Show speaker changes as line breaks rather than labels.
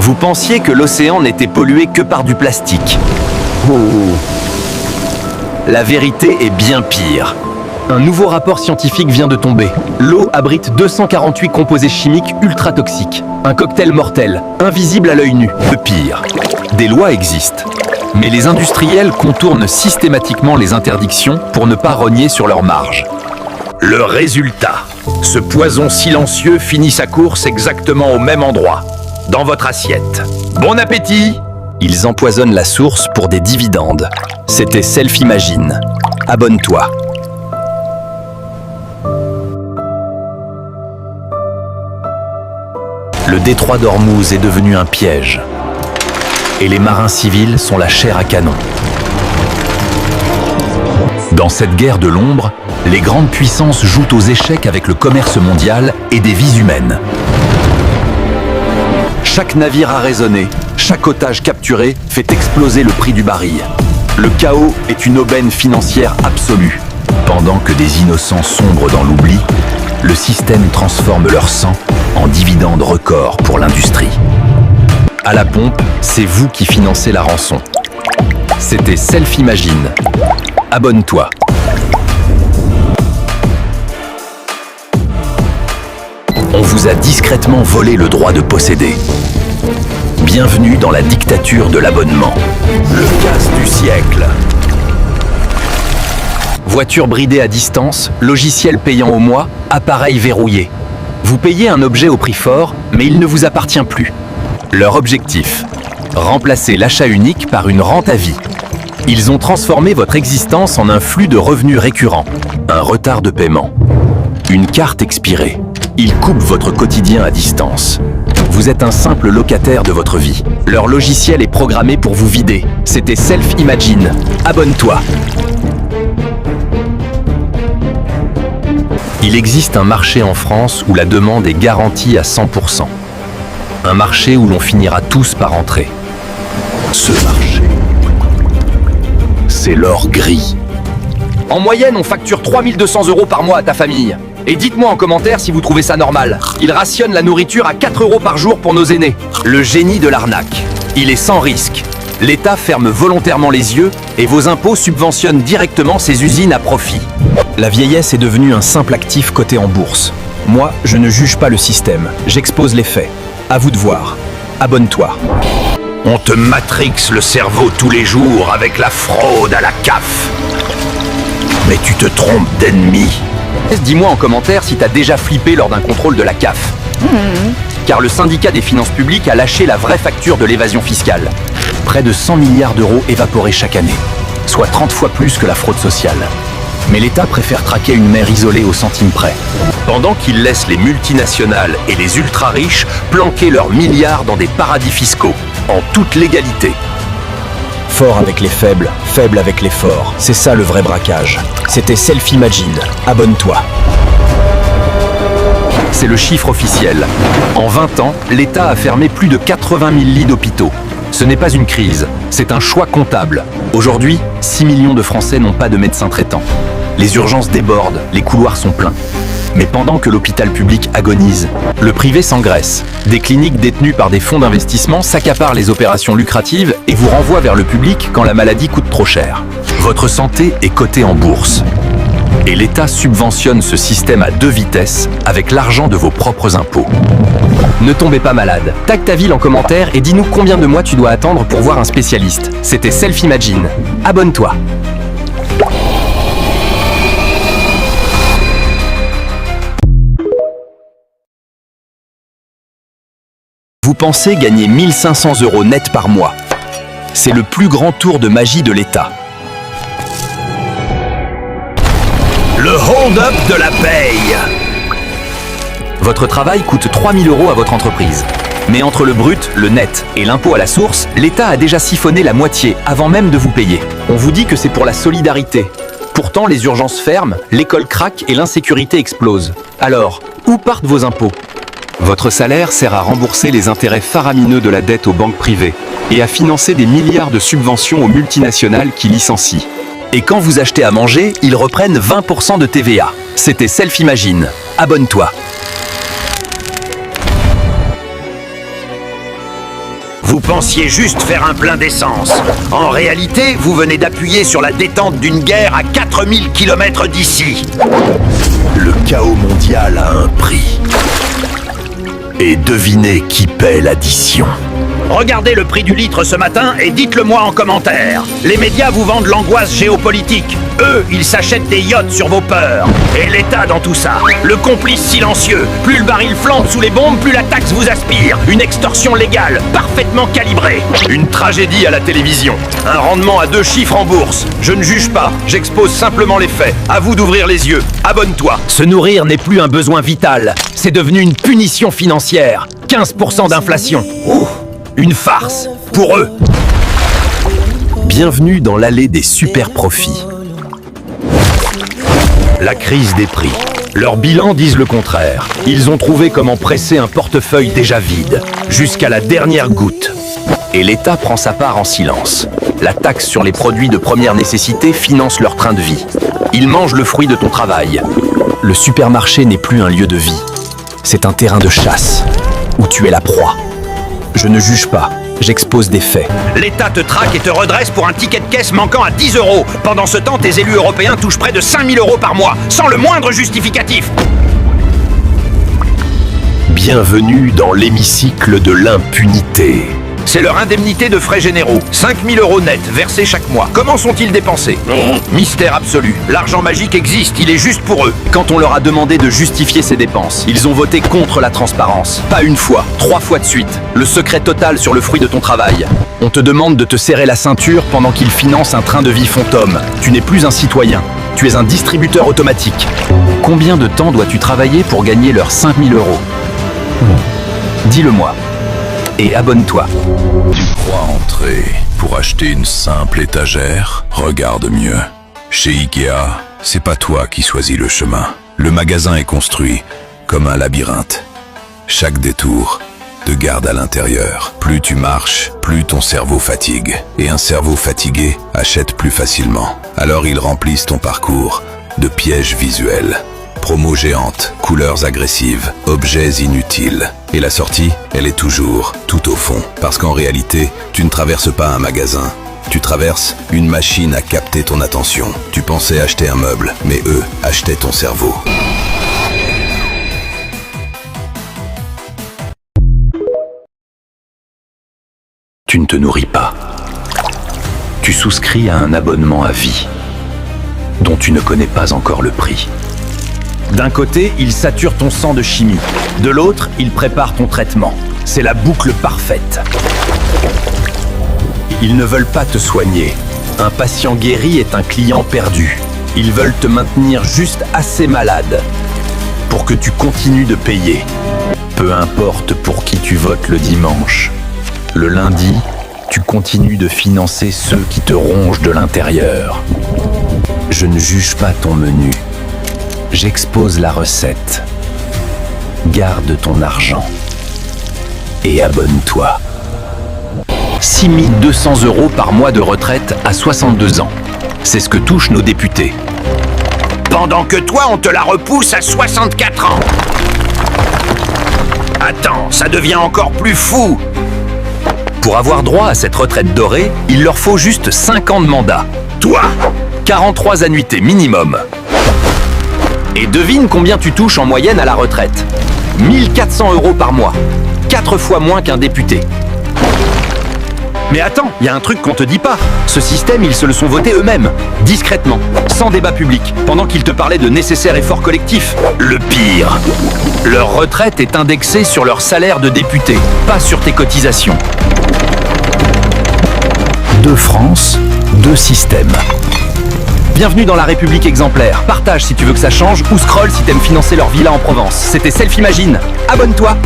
Vous pensiez que l'océan n'était pollué que par du plastique. La vérité est bien pire. Un nouveau rapport scientifique vient de tomber. L'eau abrite 248 composés chimiques ultra toxiques. Un cocktail mortel, invisible à l'œil nu. Le pire, des lois existent. Mais les industriels contournent systématiquement les interdictions pour ne pas rogner sur leurs marges. Le résultat, ce poison silencieux finit sa course exactement au même endroit, dans votre assiette. Bon appétit! Ils empoisonnent la source pour des dividendes. C'était Self-Imagine. Abonne-toi. Le détroit d'Ormuz est devenu un piège. Et les marins civils sont la chair à canon. Dans cette guerre de l'ombre, les grandes puissances jouent aux échecs avec le commerce mondial et des vies humaines. Chaque navire arraisonné, chaque otage capturé fait exploser le prix du baril. Le chaos est une aubaine financière absolue. Pendant que des innocents sombrent dans l'oubli, le système transforme leur sang en dividendes records pour l'industrie. À la pompe, c'est vous qui financez la rançon. C'était Self-Imagine. Abonne-toi. On vous a discrètement volé le droit de posséder. Bienvenue dans la dictature de l'abonnement. Le casse du siècle. Voiture bridée à distance, logiciel payant au mois, appareil verrouillé. Vous payez un objet au prix fort, mais il ne vous appartient plus. Leur objectif, remplacer l'achat unique par une rente à vie. Ils ont transformé votre existence en un flux de revenus récurrents, un retard de paiement, une carte expirée. Ils coupent votre quotidien à distance. Vous êtes un simple locataire de votre vie. Leur logiciel est programmé pour vous vider. C'était Self-Imagine. Abonne-toi. Il existe un marché en France où la demande est garantie à 100%. Un marché où l'on finira tous par entrer. Ce marché, c'est l'or gris. En moyenne, on facture 3200 € par mois à ta famille. Et dites-moi en commentaire si vous trouvez ça normal. Ils rationnent la nourriture à 4 € par jour pour nos aînés. Le génie de l'arnaque. Il est sans risque. L'État ferme volontairement les yeux et vos impôts subventionnent directement ces usines à profit. La vieillesse est devenue un simple actif coté en bourse. Moi, je ne juge pas le système. J'expose les faits. À vous de voir. Abonne-toi. On te matrixe le cerveau tous les jours avec la fraude à la CAF. Mais tu te trompes d'ennemi. Dis-moi en commentaire si t'as déjà flippé lors d'un contrôle de la CAF. Car le syndicat des finances publiques a lâché la vraie facture de l'évasion fiscale. Près de 100 milliards d'euros évaporés chaque année, soit 30 fois plus que la fraude sociale. Mais l'État préfère traquer une mer isolée au centime près. Pendant qu'il laisse les multinationales et les ultra-riches planquer leurs milliards dans des paradis fiscaux, en toute légalité. Fort avec les faibles, faible avec les forts. C'est ça le vrai braquage. C'était Self-Imagine. Abonne-toi. C'est le chiffre officiel. En 20 ans, l'État a fermé plus de 80 000 lits d'hôpitaux. Ce n'est pas une crise, c'est un choix comptable. Aujourd'hui, 6 millions de Français n'ont pas de médecin traitant. Les urgences débordent, les couloirs sont pleins. Mais pendant que l'hôpital public agonise, le privé s'engraisse. Des cliniques détenues par des fonds d'investissement s'accaparent les opérations lucratives et vous renvoient vers le public quand la maladie coûte trop cher. Votre santé est cotée en bourse. Et l'État subventionne ce système à 2 vitesses avec l'argent de vos propres impôts. Ne tombez pas malade. Tag ta ville en commentaire et dis-nous combien de mois tu dois attendre pour voir un spécialiste. C'était Self-Imagine. Abonne-toi. Vous pensez gagner 1500 € net par mois. C'est le plus grand tour de magie de l'État. Le hold-up de la paye. Votre travail coûte 3000 € à votre entreprise. Mais entre le brut, le net et l'impôt à la source, l'État a déjà siphonné la moitié avant même de vous payer. On vous dit que c'est pour la solidarité. Pourtant, les urgences ferment, l'école craque et l'insécurité explose. Alors, où partent vos impôts ? Votre salaire sert à rembourser les intérêts faramineux de la dette aux banques privées et à financer des milliards de subventions aux multinationales qui licencient. Et quand vous achetez à manger, ils reprennent 20% de TVA. C'était Self-Imagine. Abonne-toi.
Vous pensiez juste faire un plein d'essence. En réalité, vous venez d'appuyer sur la détente d'une guerre à 4000 km d'ici.
Le chaos mondial a un prix. Et devinez qui paie l'addition.
Regardez le prix du litre ce matin et dites-le moi en commentaire. Les médias vous vendent l'angoisse géopolitique. Eux, ils s'achètent des yachts sur vos peurs. Et l'État dans tout ça, le complice silencieux. Plus le baril flambe sous les bombes, plus la taxe vous aspire. Une extorsion légale, parfaitement calibrée.
Une tragédie à la télévision. Un rendement à 2 chiffres en bourse. Je ne juge pas, j'expose simplement les faits. À vous d'ouvrir les yeux. Abonne-toi. Se nourrir n'est plus un besoin vital. C'est devenu une punition financière. 15% d'inflation. Une farce, pour eux. Bienvenue dans l'allée des super profits. La crise des prix. Leurs bilans disent le contraire. Ils ont trouvé comment presser un portefeuille déjà vide, jusqu'à la dernière goutte. Et l'État prend sa part en silence. La taxe sur les produits de première nécessité finance leur train de vie. Ils mangent le fruit de ton travail. Le supermarché n'est plus un lieu de vie. C'est un terrain de chasse, où tu es la proie. Je ne juge pas, j'expose des faits.
L'État te traque et te redresse pour un ticket de caisse manquant à 10 €. Pendant ce temps, tes élus européens touchent près de 5000 € par mois, sans le moindre justificatif.
Bienvenue dans l'hémicycle de l'impunité.
C'est leur indemnité de frais généraux. 5000 € net, versés chaque mois. Comment sont-ils dépensés? Mystère absolu. L'argent magique existe, il est juste pour eux.
Quand on leur a demandé de justifier ces dépenses, ils ont voté contre la transparence. Pas une fois, 3 fois de suite. Le secret total sur le fruit de ton travail. On te demande de te serrer la ceinture pendant qu'ils financent un train de vie fantôme. Tu n'es plus un citoyen, tu es un distributeur automatique. Combien de temps dois-tu travailler pour gagner leurs 5000 €? Dis-le-moi. Et abonne-toi.
Tu crois entrer pour acheter une simple étagère? Regarde mieux. Chez Ikea, c'est pas toi qui choisis le chemin. Le magasin est construit comme un labyrinthe. Chaque détour te garde à l'intérieur. Plus tu marches, plus ton cerveau fatigue. Et un cerveau fatigué achète plus facilement. Alors ils remplissent ton parcours de pièges visuels. Promos géantes, couleurs agressives, objets inutiles. Et la sortie, elle est toujours tout au fond. Parce qu'en réalité, tu ne traverses pas un magasin. Tu traverses une machine à capter ton attention. Tu pensais acheter un meuble, mais eux achetaient ton cerveau.
Tu ne te nourris pas. Tu souscris à un abonnement à vie, dont tu ne connais pas encore le prix. D'un côté, ils saturent ton sang de chimie. De l'autre, ils préparent ton traitement. C'est la boucle parfaite. Ils ne veulent pas te soigner. Un patient guéri est un client perdu. Ils veulent te maintenir juste assez malade pour que tu continues de payer. Peu importe pour qui tu votes le dimanche. Le lundi, tu continues de financer ceux qui te rongent de l'intérieur. Je ne juge pas ton menu. J'expose la recette. Garde ton argent. Et abonne-toi. 6200 € par mois de retraite à 62 ans. C'est ce que touchent nos députés.
Pendant que toi, on te la repousse à 64 ans. Attends, ça devient encore plus fou.
Pour avoir droit à cette retraite dorée, il leur faut juste 5 ans de mandat.
Toi,
43 annuités minimum. Et devine combien tu touches en moyenne à la retraite. 1400 € par mois. 4 fois moins qu'un député. Mais attends, il y a un truc qu'on te dit pas. Ce système, ils se le sont voté eux-mêmes, discrètement, sans débat public, pendant qu'ils te parlaient de nécessaires efforts collectifs. Le pire, leur retraite est indexée sur leur salaire de député, pas sur tes cotisations. 2 France, 2 systèmes. Bienvenue dans la République exemplaire. Partage si tu veux que ça change ou scroll si t'aimes financer leur villa en Provence. C'était Self Imagine. Abonne-toi.